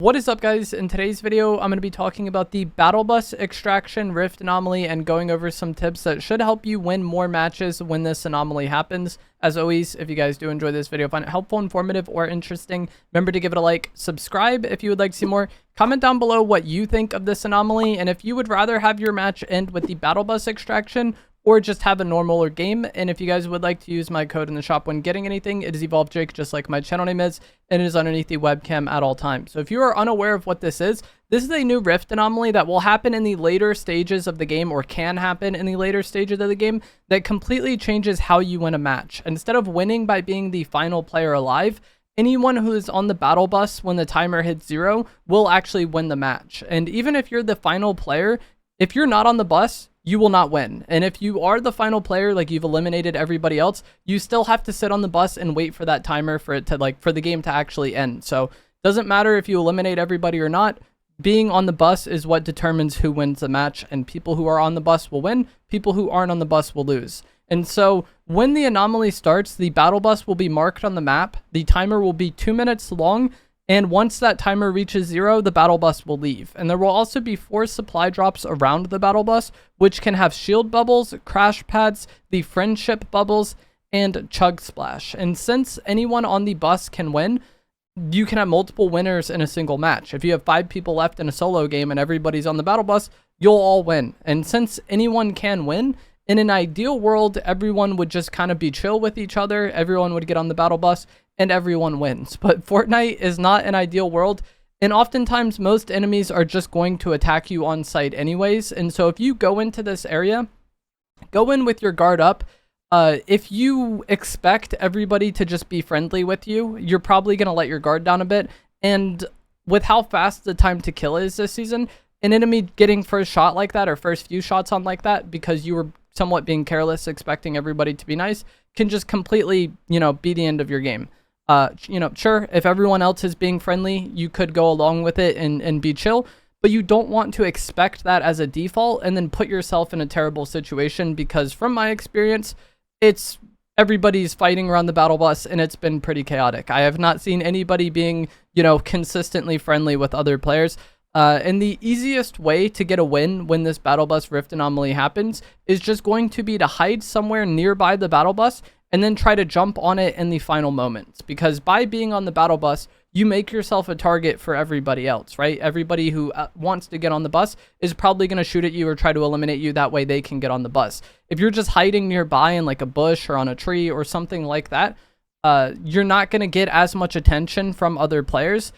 What is up, guys? In today's video, I'm going to be talking about the Battle Bus Extraction Rift Anomaly and going over some tips that should help you win more matches when this anomaly happens. As always, if you guys do enjoy this video, find it helpful, informative, or interesting, remember to give it a like, subscribe if you would like to see more, comment down below what you think of this anomaly, and if you would rather have your match end with the Battle Bus Extraction or just have a normal game. And if you guys would like to use my code in the shop when getting anything, it is EvolvedJake, just like my channel name is, and it is underneath the webcam at all times. So if you are unaware of what this is a new Rift anomaly that will happen in the later stages of the game, or can happen in the later stages of the game, that completely changes how you win a match. Instead of winning by being the final player alive, anyone who is on the battle bus when the timer hits 0 will actually win the match. And even if you're the final player, if you're not on the bus, you will not win. And if you are the final player, like you've eliminated everybody else, you still have to sit on the bus and wait for that timer for it to for the game to actually end. So doesn't matter if you eliminate everybody or not, being on the bus is what determines who wins the match, and people who are on the bus will win, people who aren't on the bus will lose. And so when the anomaly starts, the battle bus will be marked on the map, the timer will be 2 minutes long, and once that timer reaches 0, the battle bus will leave. And there will also be 4 supply drops around the battle bus, which can have shield bubbles, crash pads, the friendship bubbles, and chug splash. And since anyone on the bus can win, you can have multiple winners in a single match. If you have 5 people left in a solo game and everybody's on the battle bus, you'll all win. And since anyone can win, in an ideal world, everyone would just kind of be chill with each other. Everyone would get on the battle bus and everyone wins. But Fortnite is not an ideal world. And oftentimes most enemies are just going to attack you on site anyways. And so if you go into this area, go in with your guard up. If you expect everybody to just be friendly with you, you're probably going to let your guard down a bit. And with how fast the time to kill is this season, an enemy getting first shot like that, or first few shots on like that, because you were somewhat being careless, expecting everybody to be nice, can just completely, be the end of your game. Sure, if everyone else is being friendly, you could go along with it and be chill, but you don't want to expect that as a default and then put yourself in a terrible situation, because from my experience, everybody's fighting around the battle bus and it's been pretty chaotic. I have not seen anybody being, consistently friendly with other players. And the easiest way to get a win when this battle bus rift anomaly happens is just going to be to hide somewhere nearby the battle bus and then try to jump on it in the final moments. Because by being on the battle bus, you make yourself a target for everybody else, right? Everybody who wants to get on the bus is probably going to shoot at you or try to eliminate you. That way they can get on the bus. If you're just hiding nearby in like a bush or on a tree or something like that, you're not going to get as much attention from other players.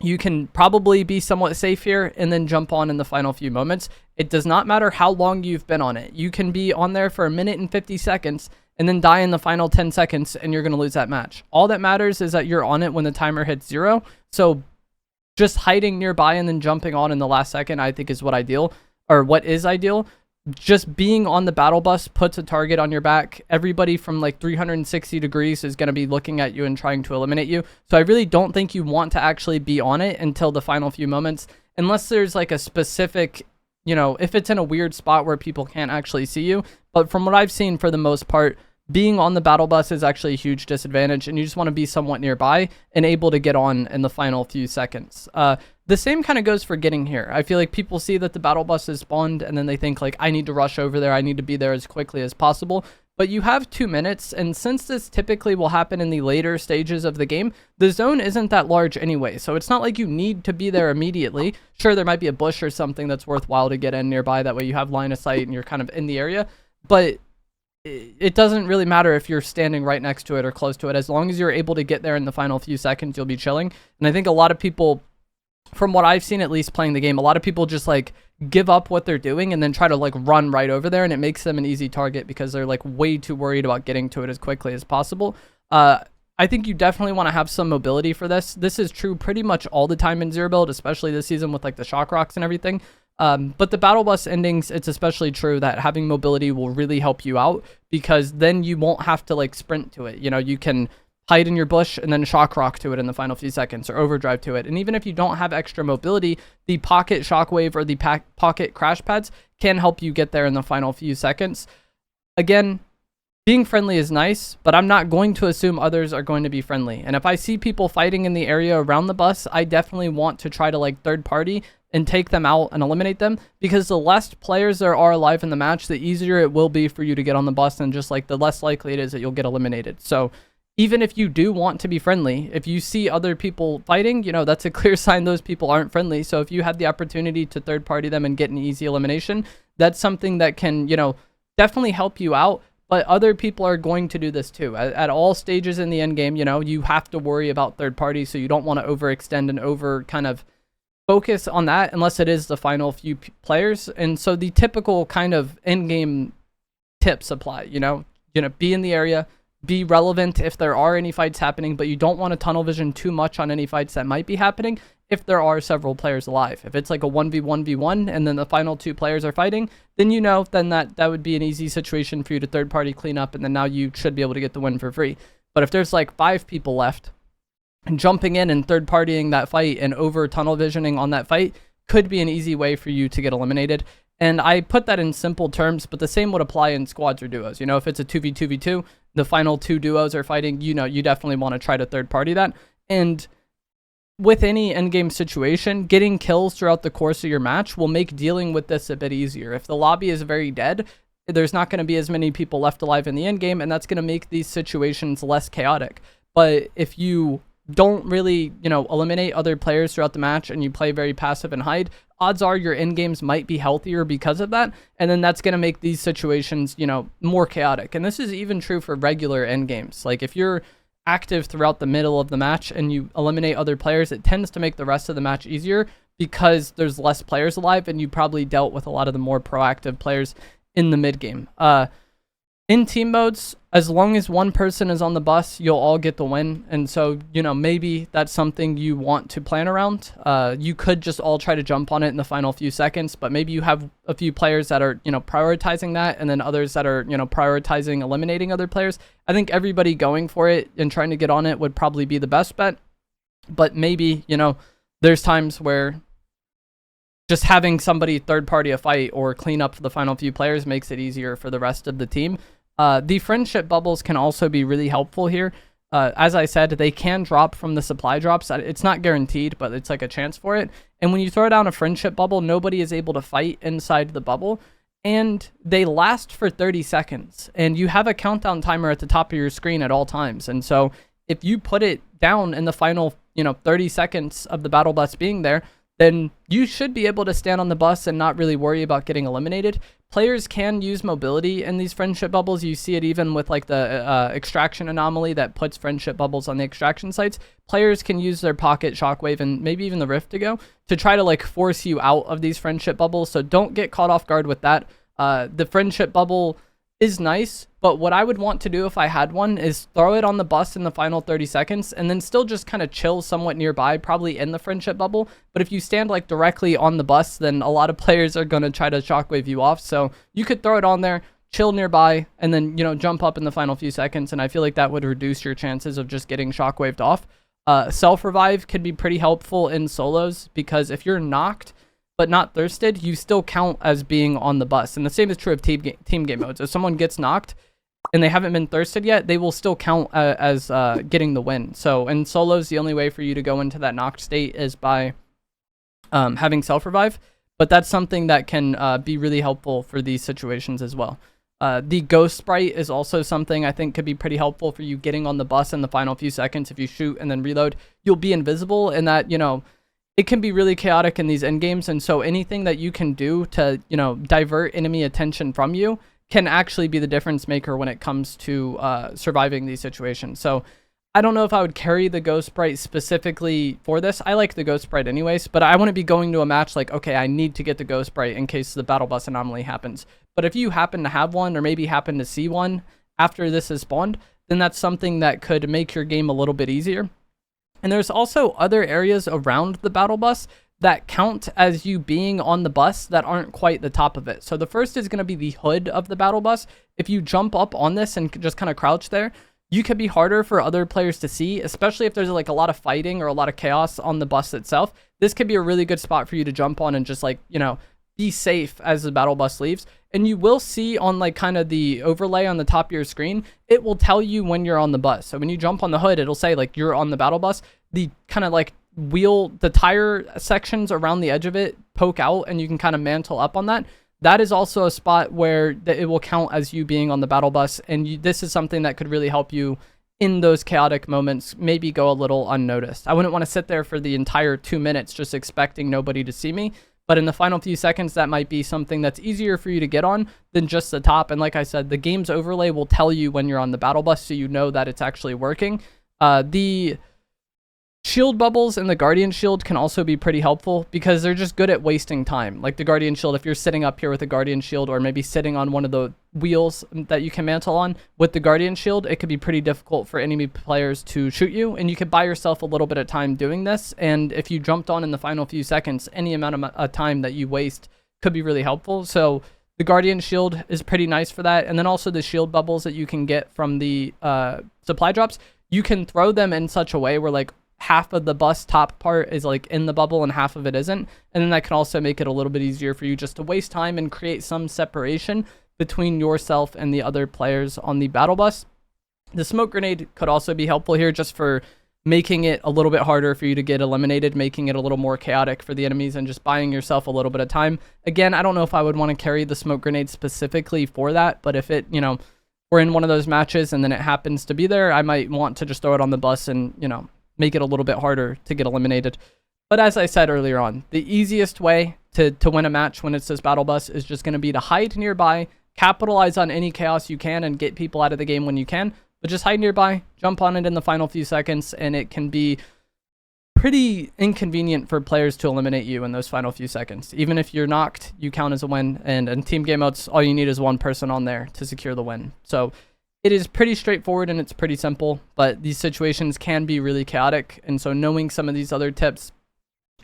You can probably be somewhat safe here and then jump on in the final few moments. It does not matter how long you've been on it. You can be on there for 1 minute and 50 seconds and then die in the final 10 seconds and you're going to lose that match. All that matters is that you're on it when the timer hits 0. So just hiding nearby and then jumping on in the last second, I think is what is ideal. Just being on the battle bus puts a target on your back. Everybody from like 360 degrees is going to be looking at you and trying to eliminate you. So I really don't think you want to actually be on it until the final few moments, unless there's like a specific, if it's in a weird spot where people can't actually see you. But from what I've seen, for the most part, being on the battle bus is actually a huge disadvantage, and you just want to be somewhat nearby and able to get on in the final few seconds. The same kind of goes for getting here. I feel like people see that the battle bus is spawned and then they think like, I need to rush over there. I need to be there as quickly as possible. But you have 2 minutes, and since this typically will happen in the later stages of the game, the zone isn't that large anyway. So it's not like you need to be there immediately. Sure, there might be a bush or something that's worthwhile to get in nearby. That way you have line of sight and you're kind of in the area. But it doesn't really matter if you're standing right next to it or close to it. As long as you're able to get there in the final few seconds, you'll be chilling. And I think a lot of people, from what I've seen at least playing the game, a lot of people just like give up what they're doing and then try to like run right over there, and it makes them an easy target because they're like way too worried about getting to it as quickly as possible. I think you definitely want to have some mobility for this. This is true pretty much all the time in Zero Build, especially this season with like the shock rocks and everything. But the battle bus endings, it's especially true that having mobility will really help you out, because then you won't have to like sprint to it. You can hide in your bush and then shock rock to it in the final few seconds, or overdrive to it. And even if you don't have extra mobility, the pocket shockwave or the pocket crash pads can help you get there in the final few seconds. Again, being friendly is nice, but I'm not going to assume others are going to be friendly. And if I see people fighting in the area around the bus, I definitely want to try to like third party and take them out and eliminate them, because the less players there are alive in the match, the easier it will be for you to get on the bus, and just like the less likely it is that you'll get eliminated. So even if you do want to be friendly, if you see other people fighting, you know, that's a clear sign those people aren't friendly. So if you have the opportunity to third party them and get an easy elimination, that's something that can, you know, definitely help you out. But other people are going to do this too. At all stages in the end game, you know, you have to worry about third parties, so you don't want to overextend and over kind of focus on that unless it is the final few players. And so the typical kind of end game tips apply, you know, be in the area, be relevant if there are any fights happening, but you don't want to tunnel vision too much on any fights that might be happening if there are several players alive. If it's like a 1v1v1 and then the final two players are fighting, then you know, then that would be an easy situation for you to third party clean up, and then now you should be able to get the win for free. But if there's like 5 people left, and jumping in and third partying that fight and over tunnel visioning on that fight could be an easy way for you to get eliminated. And I put that in simple terms, but the same would apply in squads or duos. You know, if it's a 2v2v2, the final 2 duos are fighting, you know, you definitely want to try to third party that. And with any endgame situation, getting kills throughout the course of your match will make dealing with this a bit easier. If the lobby is very dead, there's not going to be as many people left alive in the endgame, and that's going to make these situations less chaotic. But if you don't really, you know, eliminate other players throughout the match and you play very passive and hide, odds are your end games might be healthier because of that. And then that's going to make these situations, you know, more chaotic. And this is even true for regular end games. Like if you're active throughout the middle of the match and you eliminate other players, it tends to make the rest of the match easier because there's less players alive and you probably dealt with a lot of the more proactive players in the mid game. In team modes, as long as one person is on the bus, you'll all get the win. And so, you know, maybe that's something you want to plan around. You could just all try to jump on it in the final few seconds, but maybe you have a few players that are, you know, prioritizing that, and then others that are, you know, prioritizing eliminating other players. I think everybody going for it and trying to get on it would probably be the best bet. But maybe, you know, there's times where just having somebody third party a fight or clean up the final few players makes it easier for the rest of the team. The friendship bubbles can also be really helpful here. As I said, they can drop from the supply drops. It's not guaranteed, but it's like a chance for it. And when you throw down a friendship bubble, nobody is able to fight inside the bubble. And they last for 30 seconds. And you have a countdown timer at the top of your screen at all times. And so if you put it down in the final, you know, 30 seconds of the battle bus being there, then you should be able to stand on the bus and not really worry about getting eliminated. Players can use mobility in these friendship bubbles. You see it even with like the extraction anomaly that puts friendship bubbles on the extraction sites. Players can use their pocket, shockwave, and maybe even the rift to go to try to like force you out of these friendship bubbles. So don't get caught off guard with that. The friendship bubble is nice, but what I would want to do if I had one is throw it on the bus in the final 30 seconds and then still just kind of chill somewhat nearby, probably in the friendship bubble. But if you stand like directly on the bus, then a lot of players are going to try to shockwave you off. So you could throw it on there, chill nearby, and then, you know, jump up in the final few seconds. And I feel like that would reduce your chances of just getting shockwaved off. Self-revive can be pretty helpful in solos because if you're knocked but not thirsted, you still count as being on the bus. And the same is true of team game modes. If someone gets knocked and they haven't been thirsted yet, they will still count as getting the win. So in solos, the only way for you to go into that knocked state is by having self-revive. But that's something that can be really helpful for these situations as well. The ghost sprite is also something I think could be pretty helpful for you getting on the bus in the final few seconds. If you shoot and then reload, you'll be invisible, and that, you know, it can be really chaotic in these end games. And so anything that you can do to, you know, divert enemy attention from you can actually be the difference maker when it comes to surviving these situations. So I don't know if I would carry the ghost sprite specifically for this. I like the ghost sprite anyways, but I wouldn't be going to a match like, okay, I need to get the ghost sprite in case the battle bus anomaly happens. But if you happen to have one, or maybe happen to see one after this is spawned, then that's something that could make your game a little bit easier. And there's also other areas around the battle bus that count as you being on the bus that aren't quite the top of it. So the first is going to be the hood of the battle bus. If you jump up on this and just kind of crouch there, you could be harder for other players to see, especially if there's like a lot of fighting or a lot of chaos on the bus itself. This could be a really good spot for you to jump on and just like, you know, be safe as the battle bus leaves. And you will see on like kind of the overlay on the top of your screen, it will tell you when you're on the bus. So when you jump on the hood, it'll say like you're on the battle bus. The kind of like the tire sections around the edge of it poke out, and you can kind of mantle up on that. That is also a spot where it will count as you being on the battle bus. And this is something that could really help you in those chaotic moments, maybe go a little unnoticed. I wouldn't want to sit there for the entire 2 minutes just expecting nobody to see me. But in the final few seconds, that might be something that's easier for you to get on than just the top. And like I said, the game's overlay will tell you when you're on the battle bus, so you know that it's actually working. The shield bubbles and the guardian shield can also be pretty helpful because they're just good at wasting time. Like the guardian shield, if you're sitting up here with a guardian shield, or maybe sitting on one of the wheels that you can mantle on with the guardian shield, it could be pretty difficult for enemy players to shoot you, and you could buy yourself a little bit of time doing this. And if you jumped on in the final few seconds, any amount of time that you waste could be really helpful. So the guardian shield is pretty nice for that. And then also the shield bubbles that you can get from the supply drops, you can throw them in such a way where like half of the bus top part is like in the bubble and half of it isn't. And then that can also make it a little bit easier for you just to waste time and create some separation between yourself and the other players on the battle bus. The smoke grenade could also be helpful here just for making it a little bit harder for you to get eliminated, making it a little more chaotic for the enemies, and just buying yourself a little bit of time. Again, I don't know if I would want to carry the smoke grenade specifically for that, but if it, you know, we're in one of those matches and then it happens to be there, I might want to just throw it on the bus and, you know, make it a little bit harder to get eliminated. But as I said earlier on, the easiest way to win a match when it's this battle bus is just going to be to hide nearby, capitalize on any chaos you can, and get people out of the game when you can. But just hide nearby, jump on it in the final few seconds, and it can be pretty inconvenient for players to eliminate you in those final few seconds. Even if you're knocked, you count as a win. And in team game modes, all you need is one person on there to secure the win. So it is pretty straightforward and it's pretty simple, but these situations can be really chaotic. And so knowing some of these other tips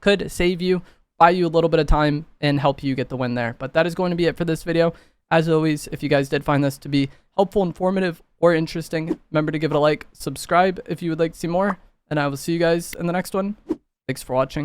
could save you, buy you a little bit of time, and help you get the win there. But that is going to be it for this video. As always, if you guys did find this to be helpful, informative, or interesting, remember to give it a like, subscribe if you would like to see more, and I will see you guys in the next one. Thanks for watching.